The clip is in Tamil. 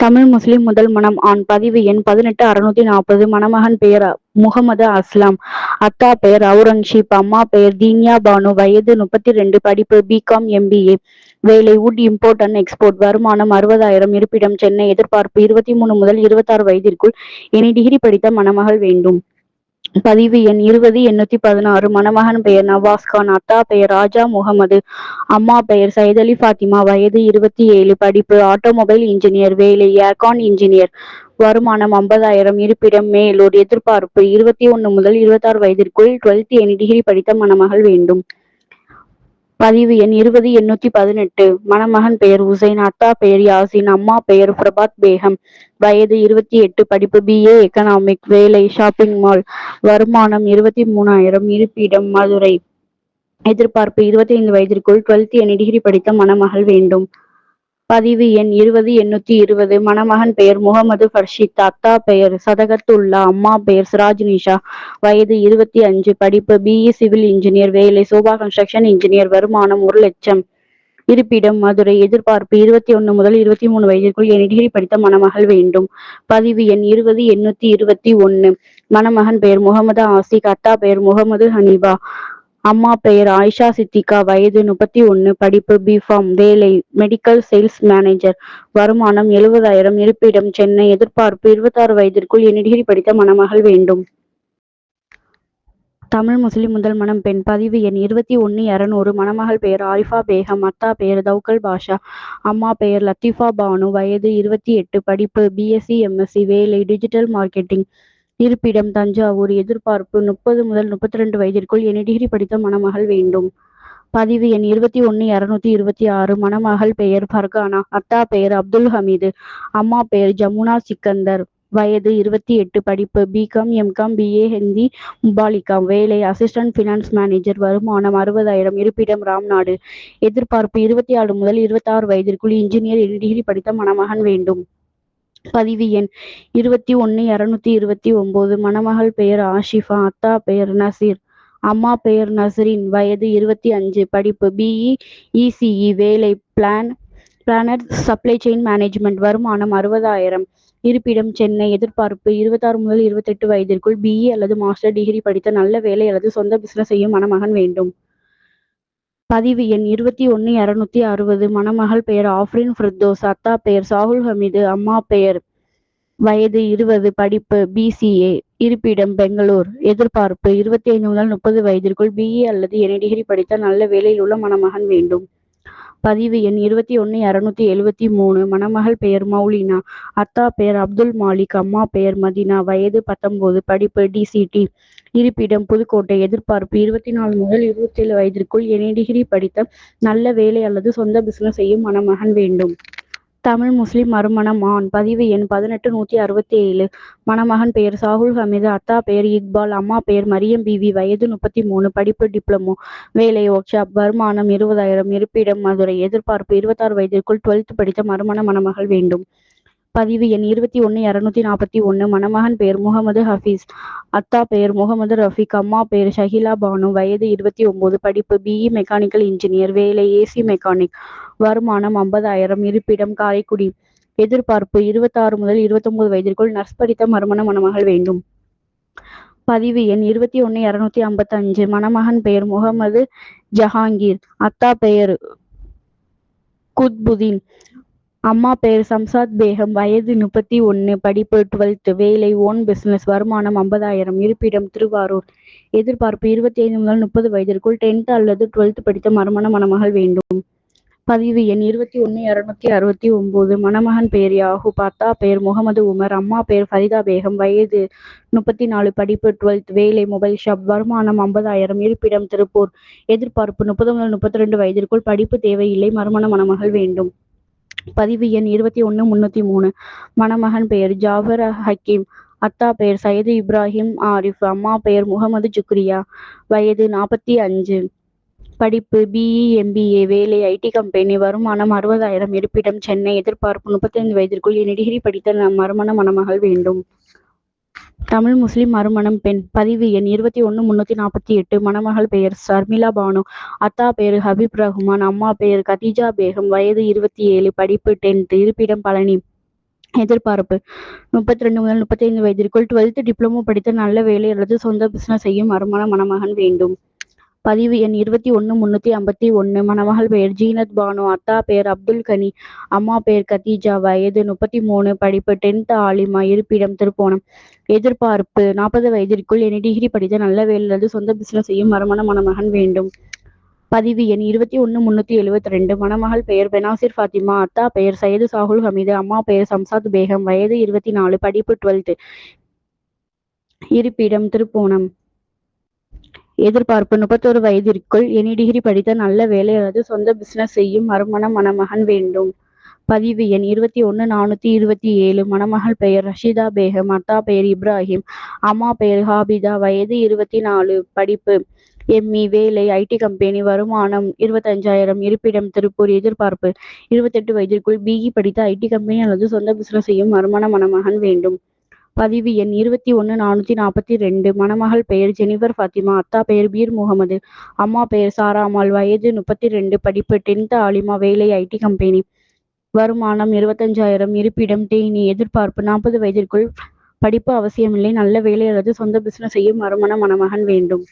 தமிழ் முஸ்லிம் முதல் மணம் ஆண். பதிவு எண் 18640. மணமகன் பெயர் முகமது அஸ்லாம். அத்தா பெயர் அவுரங்கசீப். அம்மா பெயர் தீன்யா பானு. வயது 32. படிப்பு பிகாம் எம்பிஏ. வேலை வுட் இம்போர்ட் அண்ட் எக்ஸ்போர்ட். வருமானம் 60,000. இருப்பிடம் சென்னை. எதிர்பார்ப்பு 23 முதல் 26 வயதிற்குள் எனி டிகிரி படித்த மணமகள் வேண்டும். பதிவு எண் 20816. மணமகன் பெயர் நவாஸ்கான். அத்தா பெயர் ராஜா முகமது. அம்மா பெயர் சையதலி ஃபாத்திமா. வயது 27. படிப்பு ஆட்டோமொபைல் இன்ஜினியர். வேலை ஏர்கான் இன்ஜினியர். வருமானம் 50,000. இருப்பிடம் மேலூர். எதிர்பார்ப்பு 21 முதல் 26 வயதிற்குள் 12th எனி டிகிரி படித்த மணமகள் வேண்டும். பதிவு எண் 20818. மணமகன் பெயர் உசைன். அத்தா பெயர் யாசின். அம்மா பெயர் பிரபாத் பேகம். வயது 28. படிப்பு பிஏ எக்கனாமிக். வேலை ஷாப்பிங் மால். வருமானம் 23,000. இருப்பிடம் மதுரை. எதிர்பார்ப்பு 25 வயதிற்குள் 12th எனி டிகிரி படித்த மணமகள் வேண்டும். பதிவு எண் 20820. மணமகன் பெயர் முகமது ஃபர்ஷித். அத்தா பெயர் சதகத்துல்லா. அம்மா பெயர் சிராஜ்நிஷா. வயது 25. படிப்பு பிஇ சிவில் இன்ஜினியர். வேலை சோபா கன்ஸ்ட்ரக்ஷன் இன்ஜினியர். வருமானம் 1 லட்சம். இருப்பிடம் மதுரை. எதிர்பார்ப்பு 21 முதல் 23 வயதிற்குள் எனி டிகிரி படித்த மணமகள் வேண்டும். பதிவு எண் 20821. மணமகன் பெயர் முகமது ஆசிக். அத்தா பெயர் முகமது ஹனீபா. அம்மா பெயர் ஆயிஷா சித்திகா. வயது 31. படிப்பு பிஃபார்ம். வேலை மெடிக்கல் சேல்ஸ் மேனேஜர். வருமானம் 70,000. இருப்பிடம் சென்னை. எதிர்பார்ப்பு 26 வயதிற்குள் எனி டிகிரி படித்த மணமகள் வேண்டும். தமிழ் முஸ்லிம் முதல் மணம் பெண். பதிவு எண் 21200. மணமகள் பெயர் ஆரிஃபா பேகம். அத்தா பெயர் தௌகல் பாஷா. அம்மா பெயர் லத்தீஃபா பானு. வயது 28. படிப்பு பிஎஸ்சி எம்எஸ்சி. வேலை டிஜிட்டல் மார்க்கெட்டிங். இருப்பிடம் தஞ்சாவூர். எதிர்பார்ப்பு 30 முதல் 32 வயதிற்குள் எனி டிகிரி படித்த மணமகள் வேண்டும். பதிவு எண் 21226. மணமகள் பெயர் ஃபர்கானா. அத்தா பெயர் அப்துல் ஹமீது. அம்மா பெயர் ஜமுனா சிக்கந்தர். வயது 28. படிப்பு பிகாம் எம்காம் பிஏ ஹிந்தி முபாலிகா. வேலை அசிஸ்டன்ட் பினான்ஸ் மேனேஜர். வருமானம் 60,000. இருப்பிடம் ராம்நாடு. எதிர்பார்ப்பு 24 முதல் 26 வயதிற்குள் இன்ஜினியர் எனி டிகிரி படித்த மணமகன் வேண்டும். பதிவு எண் 21229. மணமகள் பெயர் ஆஷிஃபா. அத்தா பெயர் நசீர். அம்மா பெயர் நஸ்ரின். வயது 25. படிப்பு பிஇ இசிஇ. வேலை பிளானர் சப்ளை செயின் மேனேஜ்மெண்ட். வருமானம் 60,000. இருப்பிடம் சென்னை. எதிர்பார்ப்பு 26 முதல் 28 வயதிற்குள் பிஇ அல்லது மாஸ்டர் டிகிரி படித்த நல்ல வேலை அல்லது சொந்த பிசினஸ் செய்யும் மணமகன் வேண்டும். பதிவு எண் 21260. மணமகள் பெயர் ஆஃப்ரின் ஃபிர்தோஸ். அத்தா பெயர் சாகுல் ஹமீது. அம்மா பெயர். வயது 20. படிப்பு பிசிஏ. இருப்பிடம் பெங்களூர். எதிர்பார்ப்பு 25 முதல் 30 வயதிற்குள் பிஇ அல்லது எனி டிகிரி படித்த நல்ல வேலையில் உள்ள மணமகன் வேண்டும். பதிவு எண் 21273. மணமகள் பெயர் மௌலினா. அத்தா பெயர் அப்துல் மாலிக். அம்மா பெயர் மதினா. வயது 19. படிப்பு டிசிடி. இருப்பிடம் புதுக்கோட்டை. எதிர்பார்ப்பு 24 முதல் 27 வயதிற்குள் எனி டிகிரி படித்த நல்ல வேலை அல்லது சொந்த பிசினஸ் செய்யும் மணமகன் வேண்டும். தமிழ் முஸ்லிம் மறுமணம் ஆண். பதிவு எண் 18167. மணமகன் பெயர் சாகுல் ஹமீது. அத்தா பெயர் இக்பால். அம்மா பெயர் மரியம் பிவி. வயது 33. படிப்பு டிப்ளமோ. வேலை ஒர்க் ஷாப். வருமானம் 20,000. இருப்பிடம் மதுரை. எதிர்பார்ப்பு 26 வயதிற்குள் 12th படித்த மறுமண மணமகள் வேண்டும். பதிவு எண் 21241. மணமகன் பெயர் முகமது ஹபீஸ். அத்தா பெயர் முகமது ரஃபீக். அம்மா பெயர் ஷஹிலா பானு. வயது 29. படிப்பு பிஇ மெக்கானிக்கல் இன்ஜினியர். வேலை ஏசி மெக்கானிக். வருமானம் 50,000. இருப்பிடம் காரைக்குடி. எதிர்பார்ப்பு 26 முதல் 29 வயதிற்குள் நர்ஸ் படித்த மறுமண மணமகள் வேண்டும். பதிவு எண் 21255. மணமகன் பெயர் முகமது ஜஹாங்கீர். அத்தா பெயர் குத்புதீன். அம்மா பெயர் சம்சாத் பேகம். வயது 31. படிப்பு 12th. வேலை ஓன் பிசினஸ். வருமானம் 50,000. இருப்பிடம் திருவாரூர். எதிர்பார்ப்பு 25 முதல் 30 வயதிற்குள் 10th அல்லது 12th படித்த மறுமண மணமகள் வேண்டும். பதிவு எண் 21269. மணமகன் பெயர் யாகூப். அத்தா பெயர் முகமது உமர். அம்மா பெயர் ஃபரிதா பேகம். வயது 34. படிப்பு 12th. வேலை மொபைல் ஷாப். வருமானம் 50,000. இருப்பிடம் திருப்பூர். எதிர்பார்ப்பு 30 முதல் 32 வயதிற்குள் படிப்பு தேவையில்லை மறுமண மணமகள் வேண்டும். பதிவு எண் 21303. மணமகன் பெயர் ஜாஃபர் ஹக்கீம். அத்தா பெயர் சையது இப்ராஹிம் ஆரிஃப். அம்மா பெயர் முகமது ஜுக்ரியா. வயது 45. படிப்பு பிஇ எம்பிஏ. வேலை ஐடி கம்பெனி. வருமானம் 60,000. இருப்பிடம் சென்னை. எதிர்பார்ப்பு 35 வயதிற்குள் எனி டிகிரி படித்த மறுமண மணமகள் வேண்டும். தமிழ் முஸ்லிம் மறுமணம் பெண். பதிவு எண் 21348. மணமகள் பெயர் சர்மிளா பானு. அத்தா பெயர் ஹபீப் ரஹ்மான். அம்மா பெயர் கதீஜா பேகம். வயது 27. படிப்பு 10th. இருப்பிடம் பழனி. எதிர்பார்ப்பு 32 முதல் 35 வயதிற்குள் 12th டிப்ளமோ படித்த நல்ல வேலை அல்லது சொந்த பிசினஸ் செய்யும் வருமான மணமகன் வேண்டும். பதிவு எண் 21351. மணமகள் பெயர் ஜீனத் பானு. அத்தா பெயர் அப்துல் கனி. அம்மா பெயர் கதீஜா. வயது 33. படிப்பு 10th ஆலிமா. இருப்பிடம் திருப்போணம். எதிர்பார்ப்பு 40 வயதிற்குள் எனி டிகிரி படித்த நல்ல வேலை அல்லது சொந்த பிசினஸ் செய்யும் வருமான மணமகன் வேண்டும். பதிவு எண் 21372. மணமகள் பெயர் பெனாசிர் ஃபாத்திமா. அத்தா பெயர் சையது சாகுல் ஹமீது. அம்மா பெயர் சம்சாத் பேகம். வயது 24. படிப்பு 12th. இருப்பிடம் திருப்போணம். எதிர்பார்ப்பு 31 வயதிற்குள் எனி டிகிரி படித்த நல்ல வேலை அல்லது சொந்த பிசினஸ் செய்யும் வருமான மணமகன் வேண்டும். பதிவு எண் 21427. மணமகள் பெயர் ரஷீதா பேகம். அத்தா பெயர் இப்ராஹிம். அம்மா பெயர் ஹாபிதா. வயது 24. படிப்பு ME. வேலை IT கம்பெனி. வருமானம் 25,000. இருப்பிடம் திருப்பூர். எதிர்பார்ப்பு 28 வயதிற்குள் BE படித்த IT கம்பெனி அல்லது சொந்த பிசினஸ் செய்யும் வருமான மணமகன் வேண்டும். பதிவு எண் 21442. மணமகள் பெயர் ஜெனிஃபர் ஃபாத்திமா. அத்தா பெயர் பீர் முகமது. அம்மா பெயர் சாராமால். வயது 32. படிப்பு 10th ஆலிமா. வேலை IT கம்பெனி. வருமானம் 25,000. இருப்பிடம் தேனி. எதிர்பார்ப்பு 40 வயதிற்குள் படிப்பு அவசியமில்லை. நல்ல வேலை அல்லது சொந்த பிசினஸ் செய்யும் வருமான மணமகன் வேண்டும்.